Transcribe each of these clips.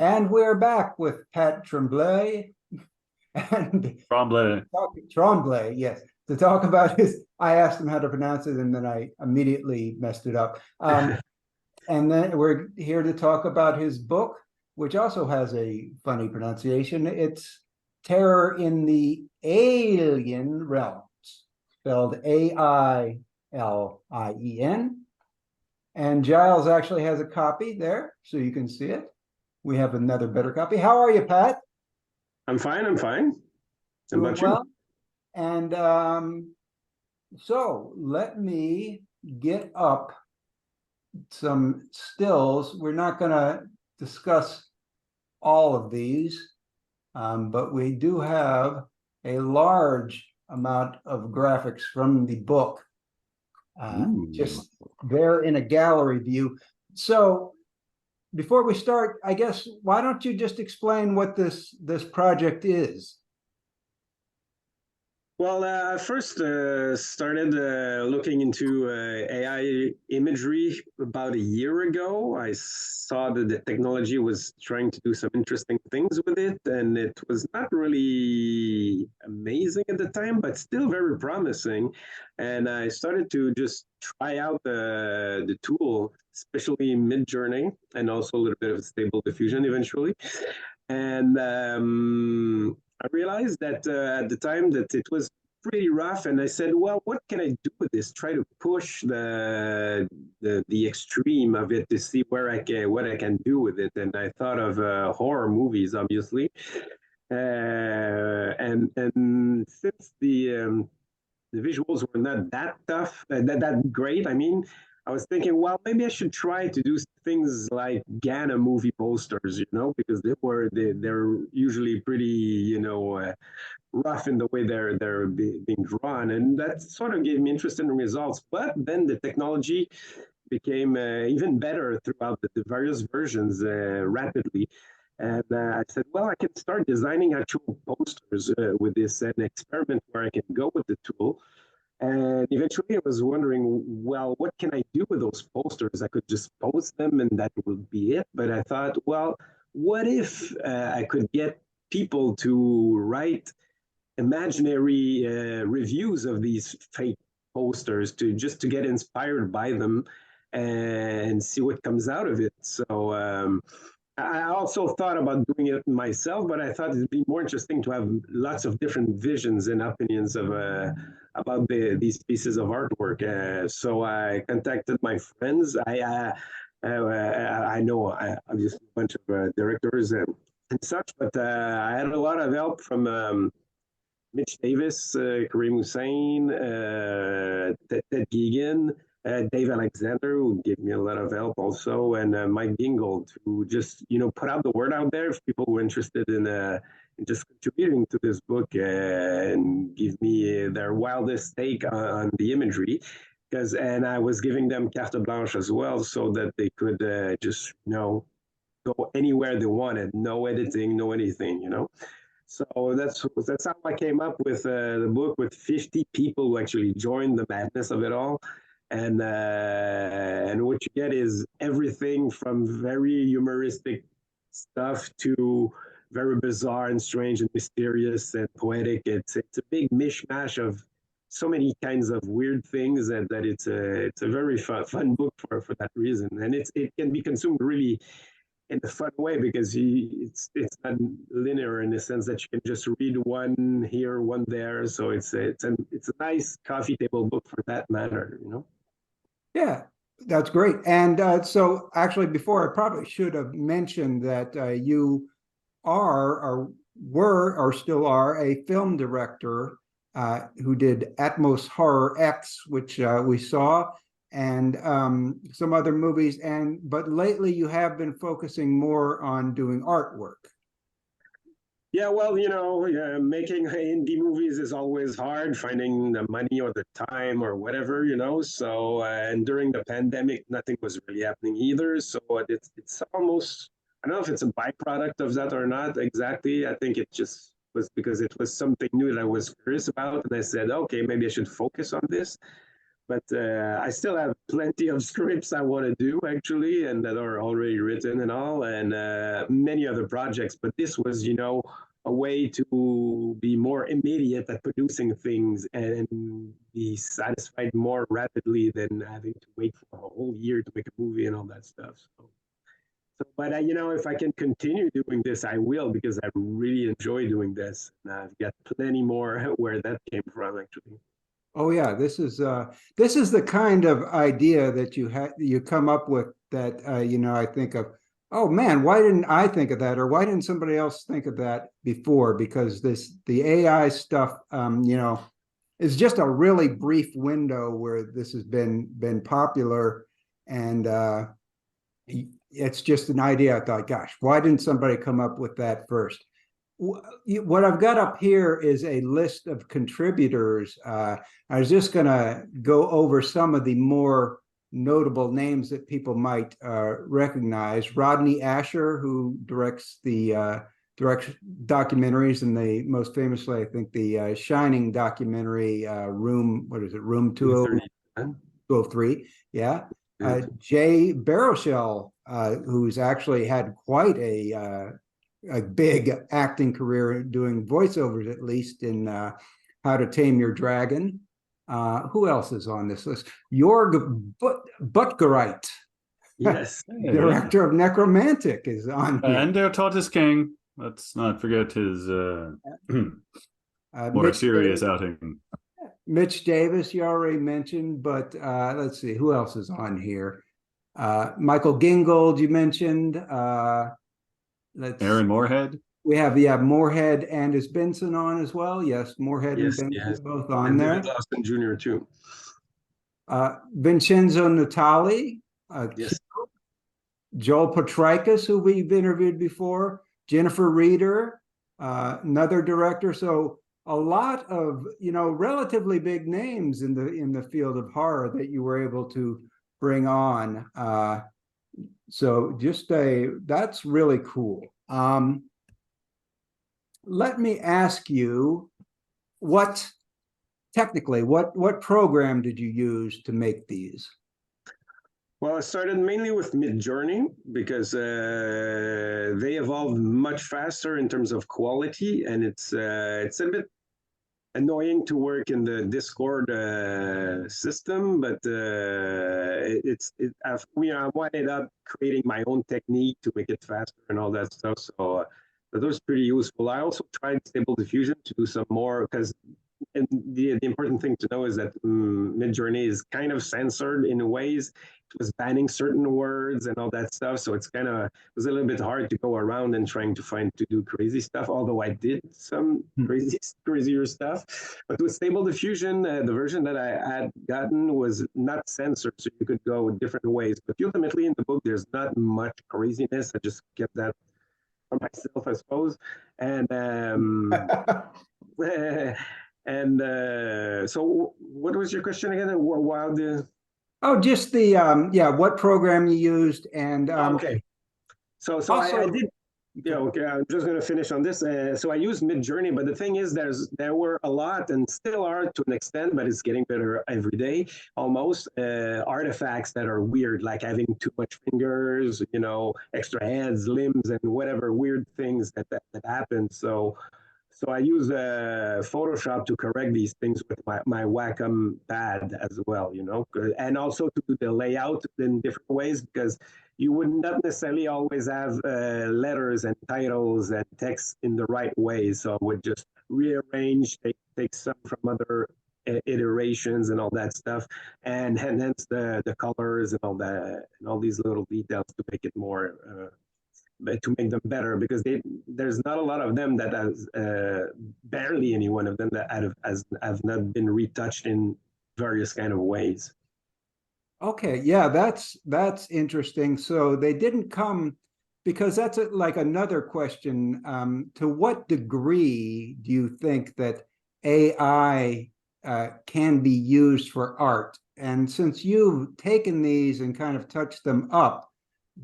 And we're back with Pat Tremblay and Tremblay. Tremblay, yes, to talk about his. I asked him how to pronounce it, and then I immediately messed it up. And then we're here to talk about his book, which also has a funny pronunciation. It's Terror in the AIlien Realms, spelled AIlien. And Giles actually has a copy there, so you can see it. We have another better copy. How are you, Pat? I'm fine. I'm fine. How Doing about you? well. And so let me get up some stills. We're not going to discuss all of these, but we do have a large amount of graphics from the book, just there in a gallery view. So before we start, I guess, why don't you just explain what this project is? Well, I first started looking into AI imagery about a year ago. I saw that the technology was trying to do some interesting things with it, and it was not really amazing at the time, but still very promising. And I started to just try out the tool, especially mid-journey, and also a little bit of stable diffusion eventually. And I realized that at the time that it was pretty rough, and I said, "Well, what can I do with this? Try to push the extreme of it to see what I can do with it." And I thought of horror movies, obviously, and since the visuals were not that tough, that great. I mean, I was thinking, well, maybe I should try to do things like Ghana movie posters, because they're usually pretty, rough in the way they're being drawn, and that sort of gave me interesting results. But then the technology became even better throughout the various versions rapidly. And I said, well, I can start designing actual posters with this and experiment where I can go with the tool. And eventually I was wondering, well, what can I do with those posters? I could just post them and that would be it. But I thought, well, what if I could get people to write imaginary reviews of these fake posters to get inspired by them and see what comes out of it. So I also thought about doing it myself, but I thought it'd be more interesting to have lots of different visions and opinions of about these pieces of artwork. So I contacted my friends. I know obviously a bunch of directors and such, but I had a lot of help from Mitch Davis, Kareem Hussein, Ted Geoghegan, Dave Alexander, who gave me a lot of help also, and Mike Gingold, who just put out the word out there if people were interested in just contributing to this book and give me their wildest take on the imagery. And I was giving them carte blanche as well, so that they could just go anywhere they wanted, no editing, no anything. So that's how I came up with the book, with 50 people who actually joined the madness of it all. And what you get is everything from very humoristic stuff to very bizarre and strange and mysterious and poetic. It's a big mishmash of so many kinds of weird things that it's a very fun book for that reason. And it can be consumed really in a fun way, because it's not linear in the sense that you can just read one here, one there. So it's a nice coffee table book for that matter. Yeah, that's great. And so actually, before, I probably should have mentioned that you are or were or still are a film director who did Atmos Horror X, which we saw, and some other movies. But lately you have been focusing more on doing artwork. Yeah, well, making indie movies is always hard, finding the money or the time or whatever. So, and during the pandemic, nothing was really happening either. So it's almost, I don't know if it's a byproduct of that or not exactly. I think it just was because it was something new that I was curious about, and I said, okay, maybe I should focus on this. but I still have plenty of scripts I want to do actually, and that are already written and all, and many other projects. But this was, a way to be more immediate at producing things and be satisfied more rapidly than having to wait for a whole year to make a movie and all that stuff. But if I can continue doing this, I will, because I really enjoy doing this. And I've got plenty more where that came from, actually. Oh yeah, this is the kind of idea that you come up with that I think of, oh man, why didn't I think of that, or why didn't somebody else think of that before? Because the AI stuff is just a really brief window where this has been popular, and it's just an idea. I thought, gosh, why didn't somebody come up with that first? What I've got up here is a list of contributors. I was just going to go over some of the more notable names that people might recognize. Rodney Ascher, who directs documentaries, and the most famously, I think, the Shining documentary, Room 203. Yeah. Jay Baruchel, who's actually had quite a big acting career doing voiceovers, at least in How to Tame Your Dragon. Who else is on this list? Jorg Butgereit, yes, director of Necromantic, is on here. And Der Tod ist King. Let's not forget his more serious outing. Mitch Davis, you already mentioned, but let's see, who else is on here? Michael Gingold, you mentioned. Aaron Moorhead. We have Moorhead, and is Benson on as well? Yes, Moorhead and Benson both on and there. David Lawson Jr. too. Vincenzo Natali. Yes. Joel Petrikis, who we've interviewed before. Jennifer Reeder, another director. So a lot of relatively big names in the field of horror that you were able to bring on. So that's really cool. Let me ask you, what program did you use to make these? Well, I started mainly with Midjourney because they evolved much faster in terms of quality, and it's a bit annoying to work in the Discord system, but I ended up creating my own technique to make it faster and all that stuff. So that was pretty useful. I also tried Stable Diffusion to do some more, because the important thing to know is that Midjourney is kind of censored in ways. It was banning certain words and all that stuff, so it was a little bit hard to go around and trying to do crazy stuff, although I did some crazier stuff. But with Stable Diffusion, the version that I had gotten was not censored, so you could go different ways. But ultimately in the book, there's not much craziness. I just kept that for myself, I suppose. And so what was your question again? Just the what program you used, and okay. So also, I did. Yeah, okay. I'm just going to finish on this. So I used Midjourney, but the thing is, there were a lot, and still are to an extent, but it's getting better every day. Almost artifacts that are weird, like having too much fingers, extra heads, limbs, and whatever weird things that happen. So I use Photoshop to correct these things with my Wacom pad as well, and also to do the layout in different ways, because you would not necessarily always have letters and titles and text in the right way. So I would just rearrange, take some from other iterations and all that stuff, and hence the colors and all that, and all these little details to make it more to make them better, because there's not a lot of them that has barely any one of them that have not been retouched in various kind of ways. Okay, yeah, that's interesting. So they didn't come, because that's like another question. To what degree do you think that AI can be used for art? And since you've taken these and kind of touched them up,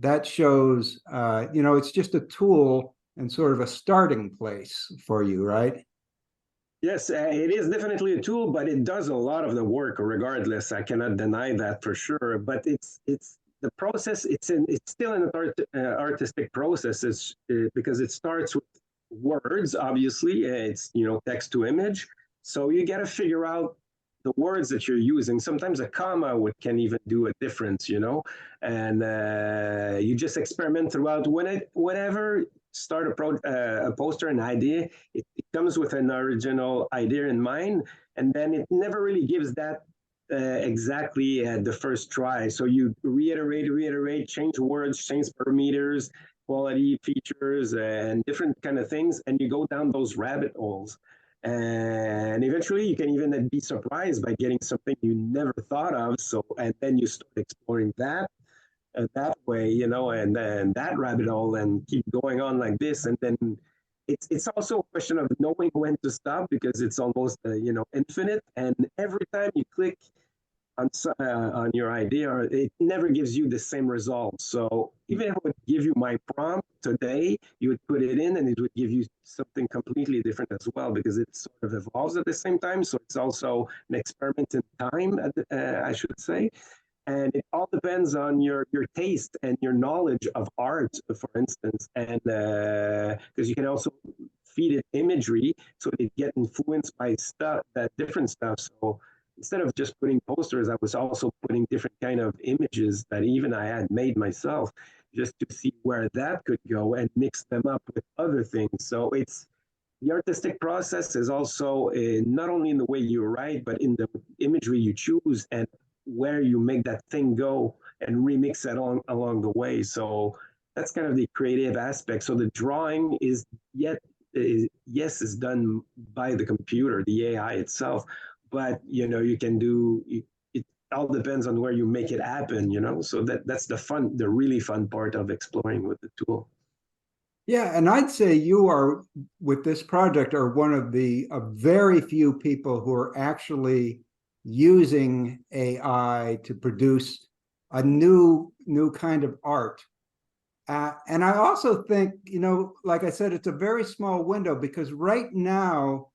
that shows, it's just a tool and sort of a starting place for you, right? Yes, it is definitely a tool, but it does a lot of the work regardless. I cannot deny that for sure. But it's the process. It's still an artistic process. It's because it starts with words. Obviously, it's text to image. So you got to figure out the words that you're using. Sometimes a comma can even do a difference. And you just experiment throughout. Whenever start a poster, an idea, it comes with an original idea in mind, and then it never really gives that exactly at the first try. So you reiterate, change words, change parameters, quality features, and different kind of things, and you go down those rabbit holes. And eventually, you can even be surprised by getting something you never thought of. So, and then you start exploring that way, and then that rabbit hole, and keep going on like this. And then it's also a question of knowing when to stop, because it's almost infinite. And every time you click on your idea, it never gives you the same result. So even if I would give you my prompt today, you would put it in, and it would give you something completely different as well, because it sort of evolves at the same time. So it's also an experiment in time, I should say. And it all depends on your taste and your knowledge of art, for instance. And because you can also feed it imagery, so it get influenced by stuff, that different stuff. So instead of just putting posters, I was also putting different kind of images that even I had made myself, just to see where that could go, and mix them up with other things. So it's the artistic process is also not only in the way you write, but in the imagery you choose, and where you make that thing go, and remix it along the way. So that's kind of the creative aspect. So the drawing is done by the computer, the AI itself, but you can do it. All depends on where you make it happen. So that's the really fun part of exploring with the tool. Yeah, and I'd say you are, with this project, are one of the very few people who are actually using AI to produce a new kind of art. And I also think, like I said, it's a very small window, because right now,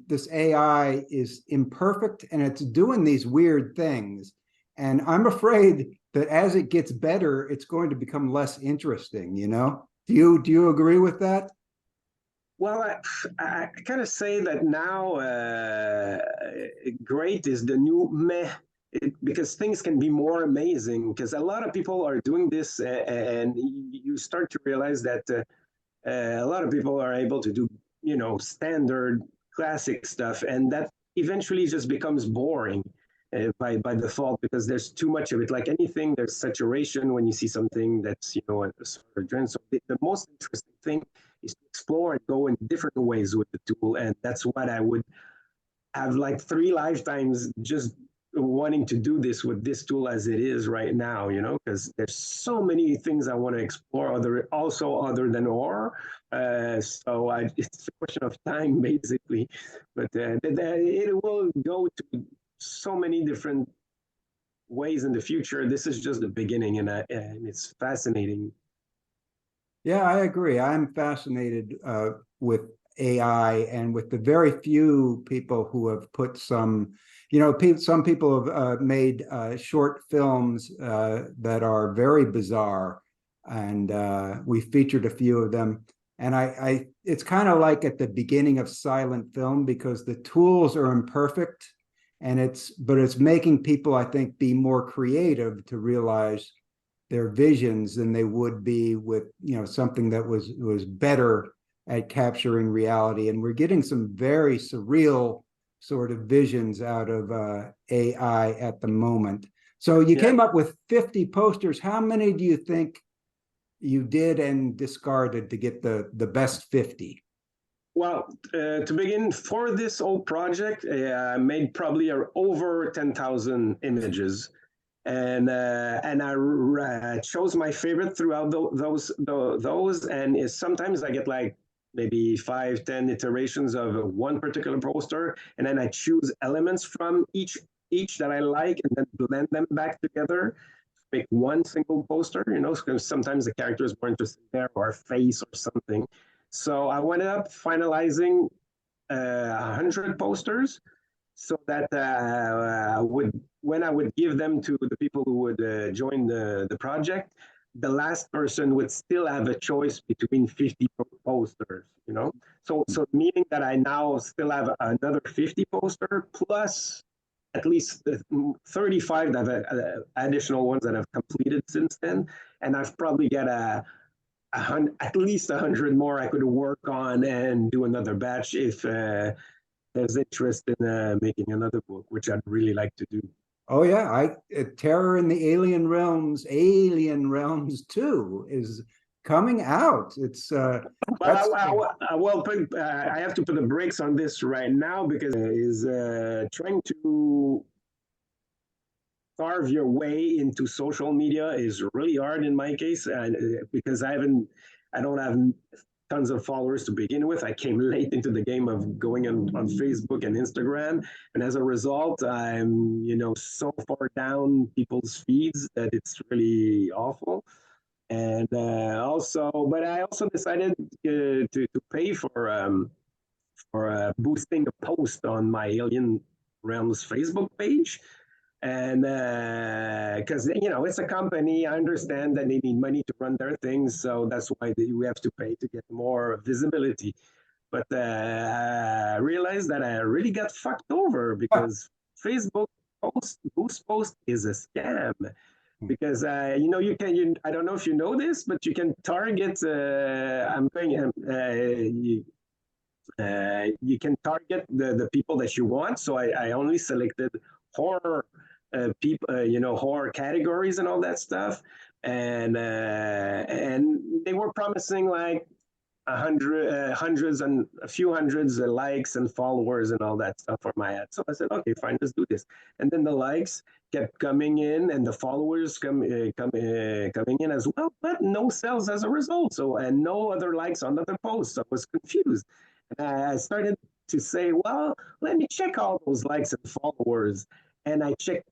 this AI is imperfect and it's doing these weird things. And I'm afraid that as it gets better, it's going to become less interesting, Do you agree with that? Well, I kind of say that now great is the new meh, because things can be more amazing, because a lot of people are doing this, and you start to realize that a lot of people are able to do, standard classic stuff, and that eventually just becomes boring by default, because there's too much of it. Like anything, there's saturation when you see something that's, a sort of trend. So the most interesting thing is to explore and go in different ways with the tool. And that's what I would have like 3 lifetimes just wanting to do this with this tool as it is right now, because there's so many things I want to explore other than ore. It's a question of time basically, but it will go to so many different ways in the future. This is just the beginning, and it's fascinating. Yeah, I agree. I'm fascinated with AI, and with the very few people who have put some people have made short films that are very bizarre, and we featured a few of them. And it's kind of like at the beginning of silent film, because the tools are imperfect, but it's making people, I think, be more creative to realize their visions than they would be with something that was better at capturing reality. And we're getting some very surreal sort of visions out of AI at the moment. So you came up with 50 posters. How many do you think you did and discarded to get the best 50? Well, to begin, for this whole project, I made probably over 10,000 images, and I chose my favorite throughout those, and sometimes I get like maybe 5, 10 iterations of one particular poster, and then I choose elements from each that I like, and then blend them back together, make one single poster, because sometimes the character is more interesting there, or a face or something. So I ended up finalizing 100 posters, so that when I would give them to the people who would join the project, the last person would still have a choice between 50 posters, you know? So meaning that I now still have another 50 poster plus at least 35 that have, additional ones that have completed since then. And I've probably got at least 100 more I could work on and do another batch if there's interest in making another book, which I'd really like to do. Oh yeah, Terror in the Alien Realms, AIlien Realms 2 is coming out. It's well, I have to put the brakes on this right now because is trying to carve your way into social media is really hard in my case, because I don't have tons of followers to begin with. I came late into the game of going on Facebook and Instagram, and as a result, I'm so far down people's feeds that it's really awful. And but I also decided to pay for boosting a post on my AIlien Realms Facebook page. And because it's a company, I understand that they need money to run their things, so that's why we have to pay to get more visibility. But I realized that I really got fucked over because Facebook boost post is a scam. Because I don't know if you know this, but you can target. You can target the people that you want. So I only selected horror people, horror categories and all that stuff, and they were promising like hundreds and a few hundreds of likes and followers and all that stuff for my ad. So I said, okay, fine, let's do this. And then the likes kept coming in, and the followers coming in as well, but no sales as a result. So and no other likes on other posts. So I was confused. I started to say, well, let me check all those likes and followers. And I checked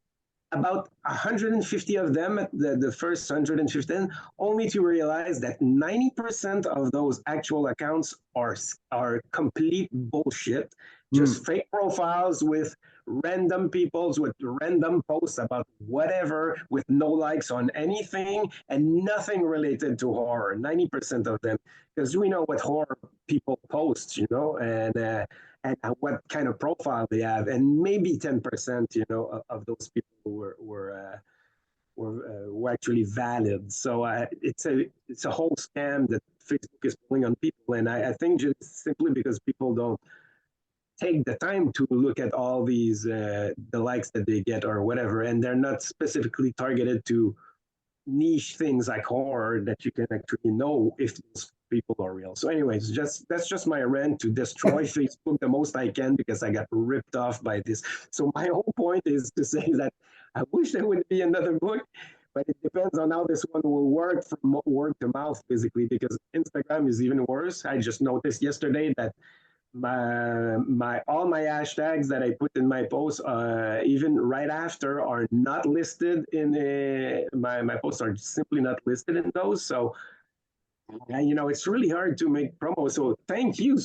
about 150 of them at the first 150, only to realize that 90% of those actual accounts are complete bullshit, just fake profiles with random peoples with random posts about whatever, with no likes on anything and nothing related to horror. 90% of them, because we know what horror people post, and what kind of profile they have, and maybe 10%, of those people were actually valid. So it's a whole scam that Facebook is pulling on people, and I think just simply because people don't take the time to look at all these the likes that they get or whatever, and they're not specifically targeted to niche things like horror that you can actually know if those people are real. So anyways, that's just my rant to destroy Facebook the most I can because I got ripped off by this. So my whole point is to say that I wish there would be another book, but it depends on how this one will work from word to mouth, basically, because Instagram is even worse. I just noticed yesterday that all my hashtags that I put in my posts, even right after, are not listed in my posts are simply not listed in those. So it's really hard to make promo. So thank you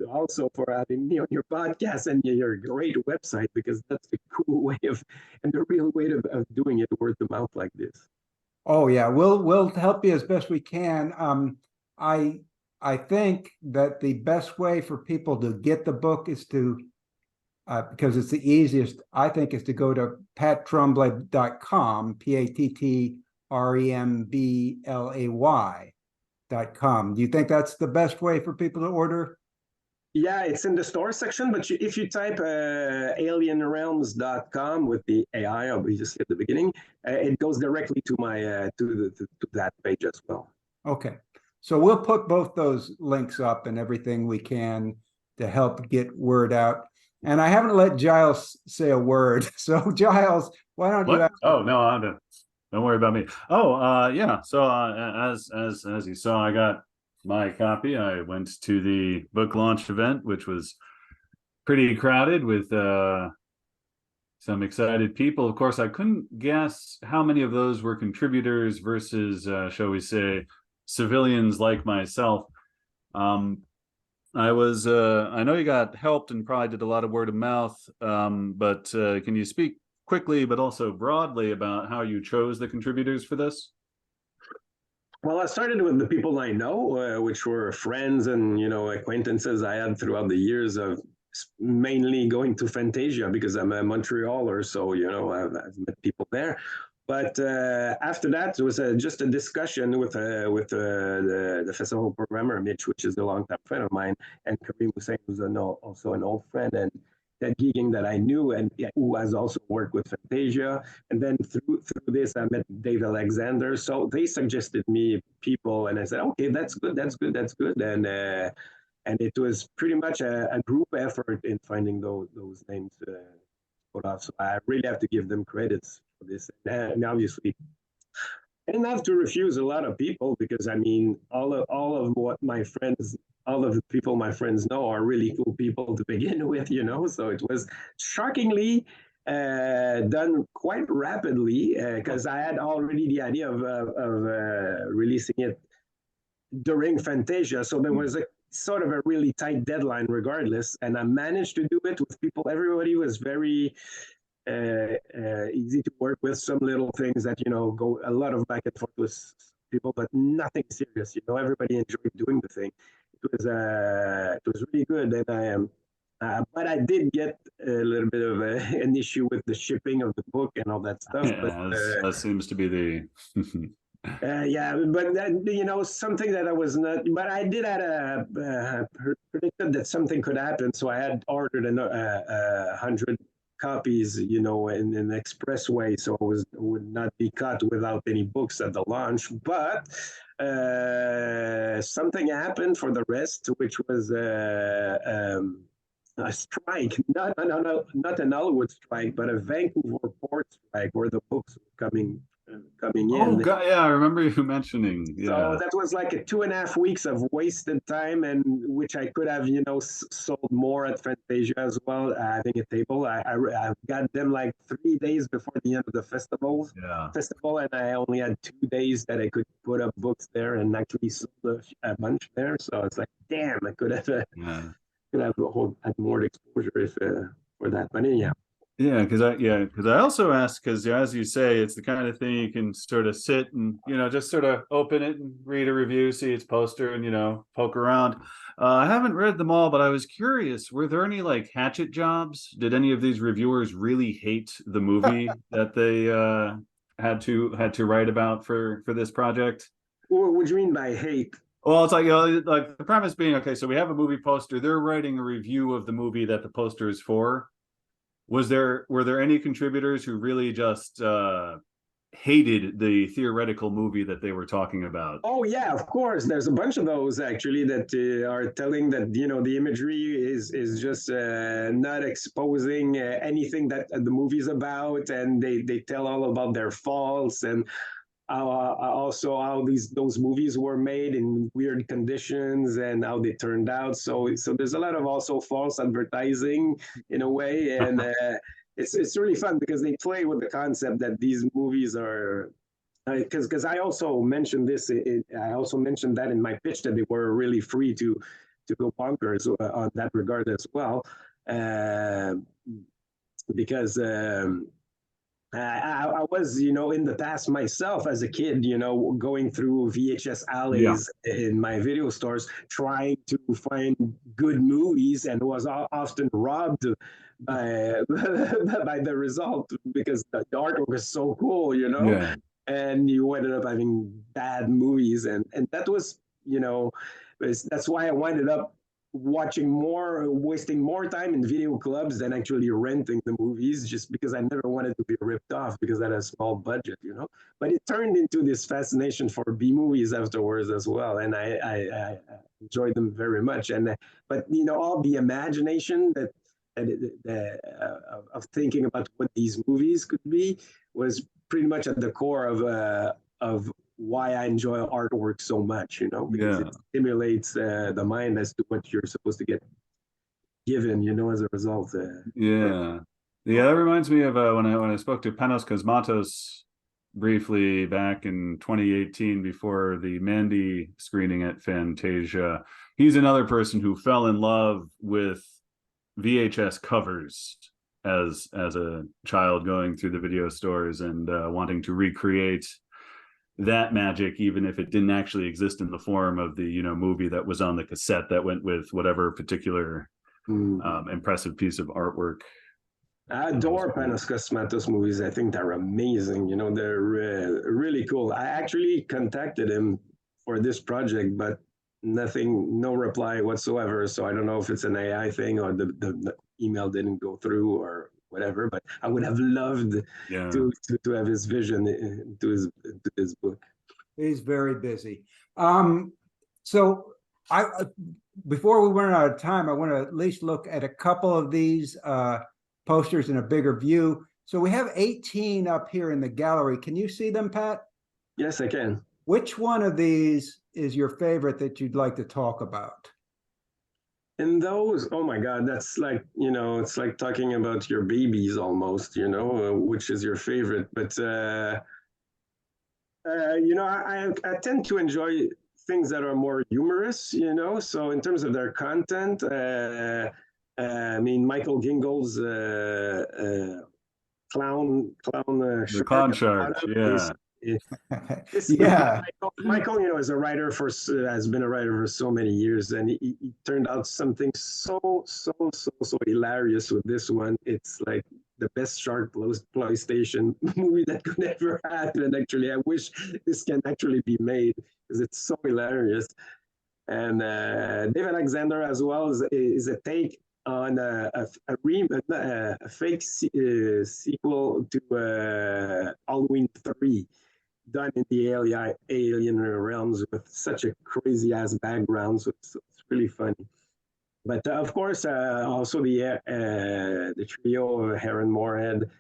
also for having me on your podcast and your great website, because that's the cool way and the real way of doing it, word of mouth like this. Oh yeah, we'll help you as best we can. I think that the best way for people to get the book is to, because it's the easiest, I think, is to go to pattremblay.com, pattremblay.com. Do you think that's the best way for people to order? Yeah, it's in the store section, but if you type AIlienRealms.com with the AI, obviously at the beginning, it goes directly to my to that page as well. Okay. So we'll put both those links up and everything we can to help get word out. And I haven't let Giles say a word. So Giles, why don't you ask? Oh, no, don't worry about me. Oh, yeah. So as you saw, I got my copy. I went to the book launch event, which was pretty crowded with some excited people. Of course, I couldn't guess how many of those were contributors versus, shall we say, civilians like myself. I know you got helped and probably did a lot of word of mouth, but can you speak quickly but also broadly about how you chose the contributors for this? Well, I started with the people I know, which were friends and acquaintances I had throughout the years of mainly going to Fantasia because I'm a Montrealer, so I've met people there. But after that, it was just a discussion with the festival programmer Mitch, which is a longtime friend of mine, and Kareem Hussein, who's also an old friend, and Ted Geeking that I knew and who has also worked with Fantasia. And then through this, I met Dave Alexander. So they suggested me people, and I said, okay, that's good, that's good, that's good. And it was pretty much a group effort in finding those names put off. So I really have to give them credits for this. And obviously, I didn't have to refuse a lot of people because I mean, all of what my friends, all of the people my friends know are really cool people to begin with, So it was shockingly done quite rapidly because I had already the idea of releasing it during Fantasia, so there was a sort of a really tight deadline regardless, and I managed to do it with people. Everybody was very easy to work with. Some little things that go a lot of back and forth with people, but nothing serious. Everybody enjoyed doing the thing. It was really good, and I am. But I did get a little bit of an issue with the shipping of the book and all that stuff. Yeah, that seems to be the Yeah, but something that I was not, but I did had predicted that something could happen, so I had ordered 100 copies, in an expressway, so I would not be caught without any books at the launch. But something happened for the rest, which was a strike, not an Hollywood strike, but a Vancouver port strike, where the books were coming Oh in. God, yeah, I remember you mentioning. So Yeah. that was like a 2.5 weeks of wasted time, and which I could have, sold more at Fantasia as well, having a table. I got them like 3 days before the end of the Yeah. festival, and I only had 2 days that I could put up books there and actually sold a bunch there. So it's like, damn, I Yeah. could have had more exposure if for that. But anyhow, Because I also asked because as you say, it's the kind of thing you can sort of sit and just sort of open it and read a review, see its poster, and poke around. I haven't read them all, but I was curious. Were there any like hatchet jobs? Did any of these reviewers really hate the movie that they had to write about for this project? what do you mean by hate? Well, it's like like the premise being okay. So we have a movie poster. They're writing a review of the movie that the poster is for. Were there any contributors who really just hated the theoretical movie that they were talking about? Oh yeah, of course. There's a bunch of those actually that are telling that the imagery is just not exposing anything that the movie's about, and they tell all about their faults and also how those movies were made in weird conditions and how they turned out. So there's a lot of also false advertising in a way, and it's really fun because they play with the concept that these movies are. Because I also mentioned this, I also mentioned that in my pitch that they were really free to go bonkers on that regard as well, uh, because I was, in the past myself as a kid, going through VHS Yeah. alleys in my video stores, trying to find good movies, and was often robbed by by the result because the artwork was so cool, Yeah. and you ended up having bad movies, and that was, that's why I winded up wasting more time in video clubs than actually renting the movies, just because I never wanted to be ripped off because I had a small budget, But it turned into this fascination for B movies afterwards as well, and I enjoyed them very much. And but all the imagination of thinking about what these movies could be was pretty much at the core of why I enjoy artwork so much, because Yeah. it stimulates the mind as to what you're supposed to get given, as a result. Yeah. Yeah, that reminds me of when I spoke to Panos Cosmatos briefly back in 2018 before the Mandy screening at Fantasia. He's another person who fell in love with VHS covers as a child, going through the video stores and wanting to recreate that magic, even if it didn't actually exist in the form of the movie that was on the cassette that went with whatever particular impressive piece of artwork. I adore Panos Cosmatos movies. I think they're amazing. They're really cool. I actually contacted him for this project, but no reply whatsoever. So I don't know if it's an AI thing or the email didn't go through or whatever. But I would have loved to have his vision to his book. He's very busy. So before we run out of time, I want to at least look at a couple of these posters in a bigger view. So we have 18 up here in the gallery. Can you see them, Pat? Yes, I can. Which one of these is your favorite that you'd like to talk about? And those, oh my God, that's like, it's like talking about your babies almost, which is your favorite. But, I tend to enjoy things that are more humorous, so in terms of their content, I mean, Michael Gingold's clown the clown shark, Michael, is a writer has been a writer for so many years, and he turned out something so hilarious with this one. It's like the best shark PlayStation movie that could ever happen. Actually, I wish this can actually be made because it's so hilarious. And David Alexander as well is a take on a fake sequel to Halloween 3, done in the AIlien Realms with such a crazy ass background, so it's really funny. But of course, also the trio, Heron Moorhead,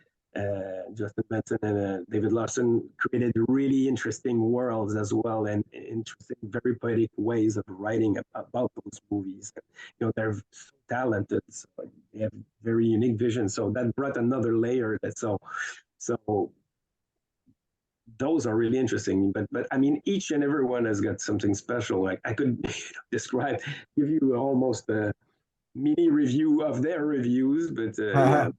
Justin Benson, and David Lawson created really interesting worlds as well, and interesting, very poetic ways of writing about those movies. They're so talented, so they have very unique vision. So that brought another layer. So those are really interesting. But I mean, each and every one has got something special. Like I could give you almost a mini review of their reviews, but yeah.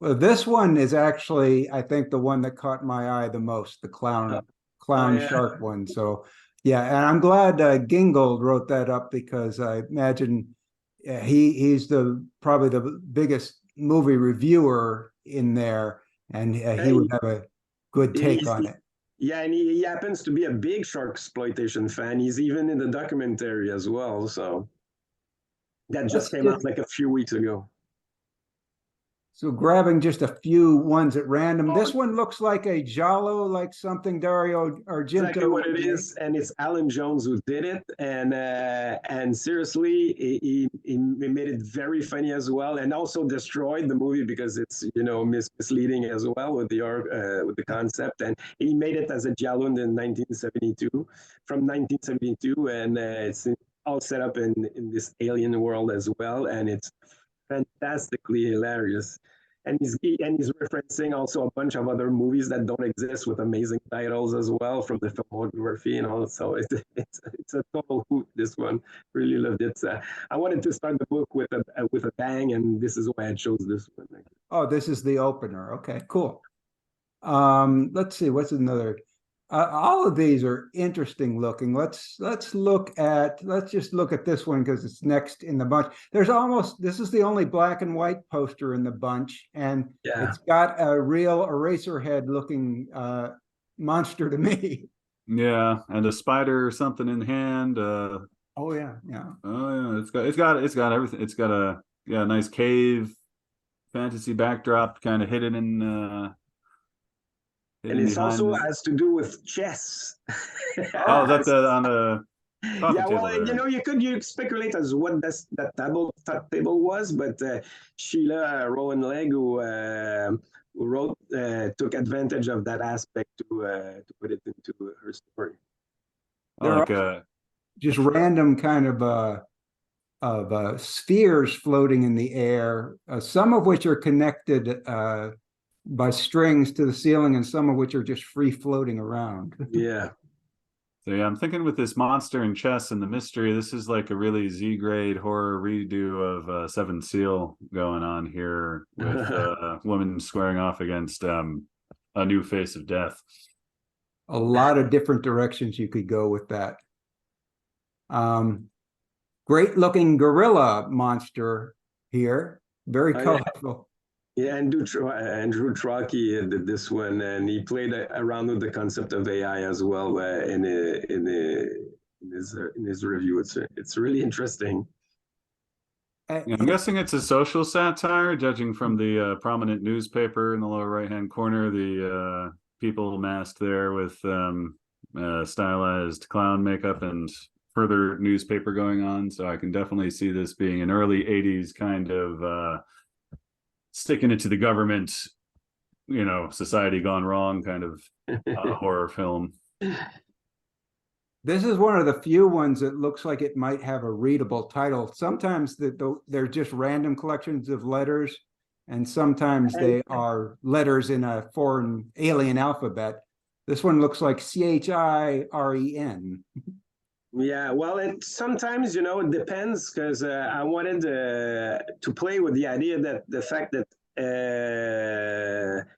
Well, this one is actually, I think, the one that caught my eye the most, the clown shark one. So, yeah, and I'm glad Gingold wrote that up, because I imagine he's probably the biggest movie reviewer in there, and he would have a good take on it. Yeah, and he happens to be a big sharksploitation fan. He's even in the documentary as well. So that just came out like a few weeks ago. So grabbing just a few ones at random. This one looks like a giallo, like something Dario Argento. Exactly what it is, and it's Alan Jones who did it. And seriously, he made it very funny as well, and also destroyed the movie because it's misleading as well with the concept. And he made it as a giallo in 1972, from 1972, and it's all set up in this alien world as well, and it's fantastically hilarious. And he's referencing also a bunch of other movies that don't exist with amazing titles as well from the filmography and all. So it's a total hoot. This one, really loved it. I wanted to start the book with a bang, and this is why I chose this one. Oh, this is the opener. Okay, cool. Let's see, what's another? All of these are interesting looking. Let's just look at this one because it's next in the bunch. This is the only black and white poster in the bunch, and it's got a real Eraserhead looking monster to me. Yeah, and a spider or something in hand. Oh yeah. Oh yeah, it's got everything. It's got a nice cave fantasy backdrop kind of hidden in and it also has to do with chess. Oh, is that on the yeah, well, you could speculate as what that table was, but Sheila Rowan-Legg, who wrote, took advantage of that aspect to put it into her story. Just random kind of spheres floating in the air, some of which are connected by strings to the ceiling, and some of which are just free floating around. Yeah. So yeah, I'm thinking with this monster and chess and the mystery, this is like a really Z-grade horror redo of Seven Seal going on here with a woman squaring off against a new face of death. A lot of different directions you could go with that. Great looking gorilla monster here. Very colorful. Yeah, and Andrew Trocky did this one, and he played around with the concept of AI as well in his review. It's really interesting. Yeah, I'm guessing it's a social satire, judging from the prominent newspaper in the lower right-hand corner, the people masked there with stylized clown makeup and further newspaper going on. So I can definitely see this being an early 80s kind of sticking it to the government, you know, society gone wrong kind of horror film. This is one of the few ones that looks like it might have a readable title. Sometimes they're just random collections of letters, and sometimes they are letters in a foreign alien alphabet. This one looks like CHIREN. Yeah, well, it sometimes, it depends, because I wanted to play with the idea that the fact that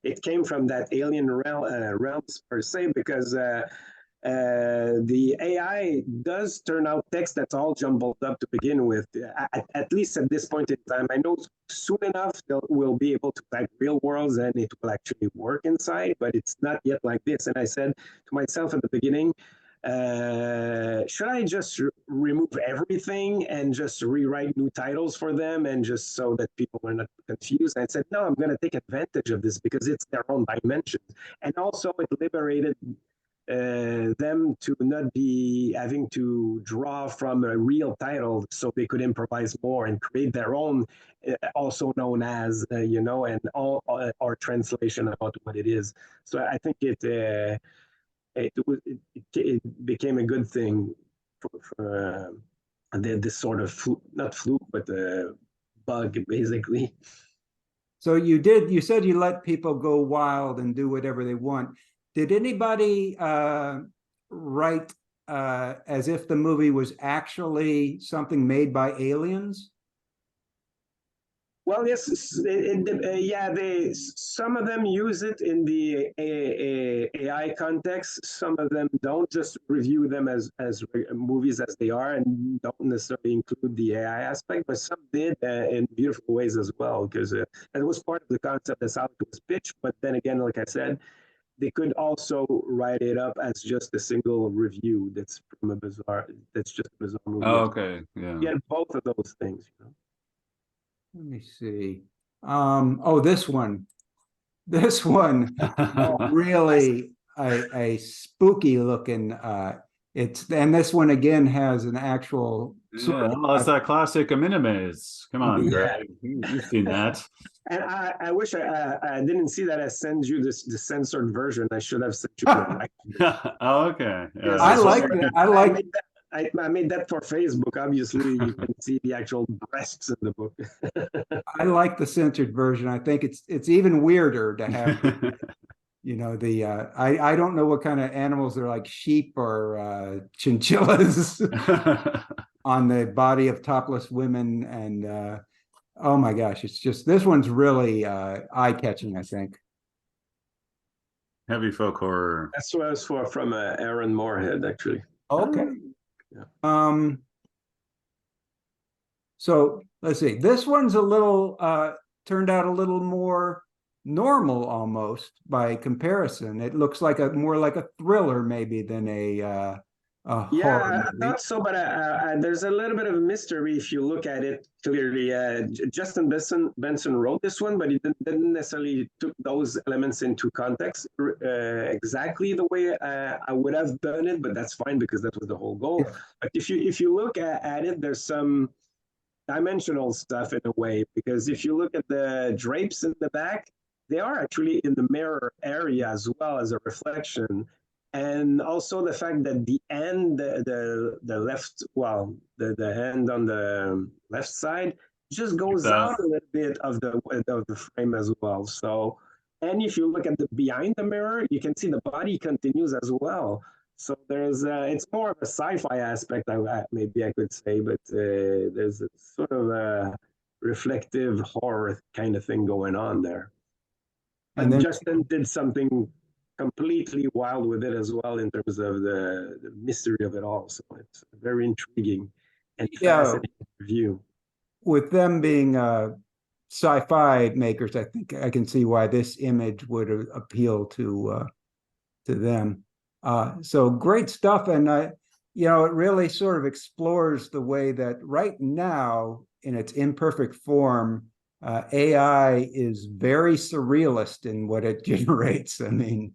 it came from that AIlien Realms per se, because the AI does turn out text that's all jumbled up to begin with, at least at this point in time. I know soon enough we'll be able to type real worlds and it will actually work inside, but it's not yet like this. And I said to myself at the beginning, should I just remove everything and just rewrite new titles for them, and just so that people are not confused? I said, no, I'm going to take advantage of this because it's their own dimensions. And also it liberated them to not be having to draw from a real title, so they could improvise more and create their own, also known as, and all our translation about what it is. So I think it became a good thing for this sort of not fluke, but bug, basically. So you said you let people go wild and do whatever they want. Did anybody write as if the movie was actually something made by aliens? Well, yes, some of them use it in the AI context. Some of them don't, just review them as movies as they are, and don't necessarily include the AI aspect. But some did in beautiful ways as well, because it was part of the concept as how it was pitched. But then again, like I said, they could also write it up as just a single review that's just a bizarre movie. Oh, okay, yeah. Yeah, both of those things. Let me see. This one. Really a spooky looking. And this one again has an actual. Well, it's that classic Aminimaze. Come on, Greg. You've seen that. And I wish I didn't see that. I send you the censored version. I should have sent you the Oh, okay. Yes, I like that. I made that for Facebook. Obviously, you can see the actual breasts in the book. I like the censored version. I think it's even weirder to have, I don't know what kind of animals they're, like sheep or chinchillas on the body of topless women. And oh my gosh, it's just, this one's really eye-catching, I think. Heavy folk horror. That's what I was from Aaron Moorhead, actually. Okay. Yeah. So let's see. This one's a little turned out a little more normal almost by comparison. It looks like more like a thriller maybe than a horror movie. I thought so, but there's a little bit of a mystery if you look at it clearly. Justin Benson wrote this one, but he didn't necessarily took those elements into context exactly the way I would have done it, but that's fine because that was the whole goal. Yeah. But if you look at it, there's some dimensional stuff in a way, because if you look at the drapes in the back, they are actually in the mirror area as well as a reflection. And also the fact that the end, the left, the hand on the left side just goes out a little bit of the frame as well. So And if you look at the behind the mirror, you can see the body continues as well. So there's it's more of a sci-fi aspect, maybe I could say, but there's a sort of a reflective horror kind of thing going on there. And And then Justin did something completely wild with it as well in terms of the mystery of it all. So it's very intriguing and fascinating to view. with them being sci-fi makers, I think I can see why this image would appeal to them. So great stuff, and you know, it really sort of explores the way that right now, in its imperfect form, AI is very surrealist in what it generates. I mean,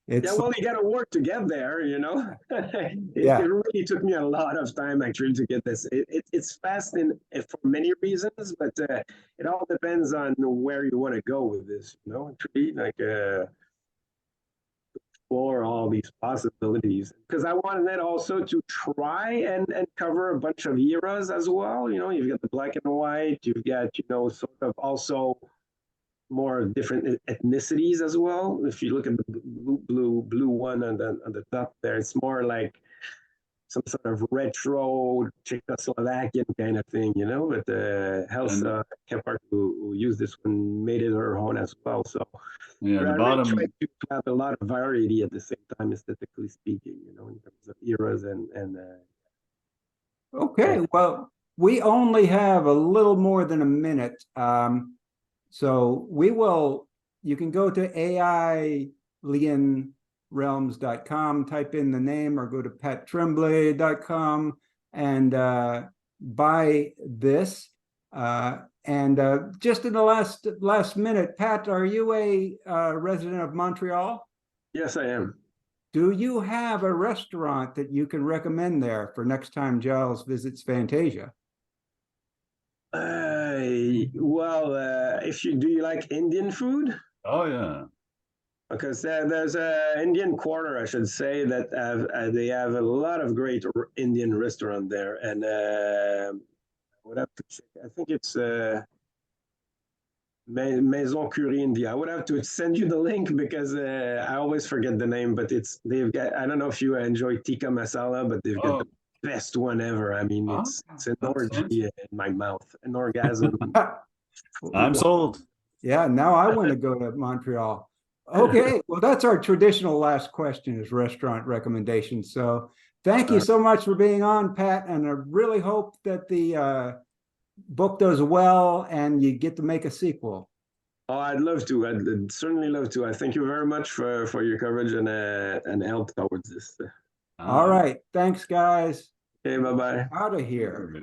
it's yeah, well, you got to work to get there, you know. Yeah. It really took me a lot of time actually to get this. It's fast for many reasons, but it all depends on where you want to go with this, you know. Actually, like explore all these possibilities because I wanted it also to try and cover a bunch of eras as well. You know, you've got the black and white, you've got, you know, sort of also more different ethnicities as well. If you look at the blue one on the top there, it's more like some sort of retro Czechoslovakian kind of thing, you know. But Helsa Kephart, who used this one, made it her own as well. So yeah, the I bottom. really tried to have a lot of variety at the same time, aesthetically speaking, you know, in terms of eras and. okay. Well, we only have a little more than a minute. So you can go to AIlienRealms.com, type in the name, or go to pattremblay.com and buy this. And just in the last minute, Pat, are you a resident of Montreal? Yes, I am. Do you have a restaurant that you can recommend there for next time Giles visits Fantasia? Well, if you do, you like Indian food? Oh yeah. Because there's a Indian Quarter, I should say, that they have a lot of great Indian restaurant there, and I would have to check. I think it's Maison Curie India. I would have to send you the link because I always forget the name, but they've got. I don't know if you enjoy tikka masala, but they've got the best one ever. I mean, it's an orgy in my mouth, an orgasm. I'm sold. Yeah, now I want to go to Montreal. Okay, well, that's our traditional last question is restaurant recommendations. So thank you so much for being on, Pat, and I really hope that the book does well and you get to make a sequel. Oh, I'd love to. I'd certainly love to. I thank you very much for your coverage and help towards this. All right. Thanks, guys. Okay, bye-bye. Out of here.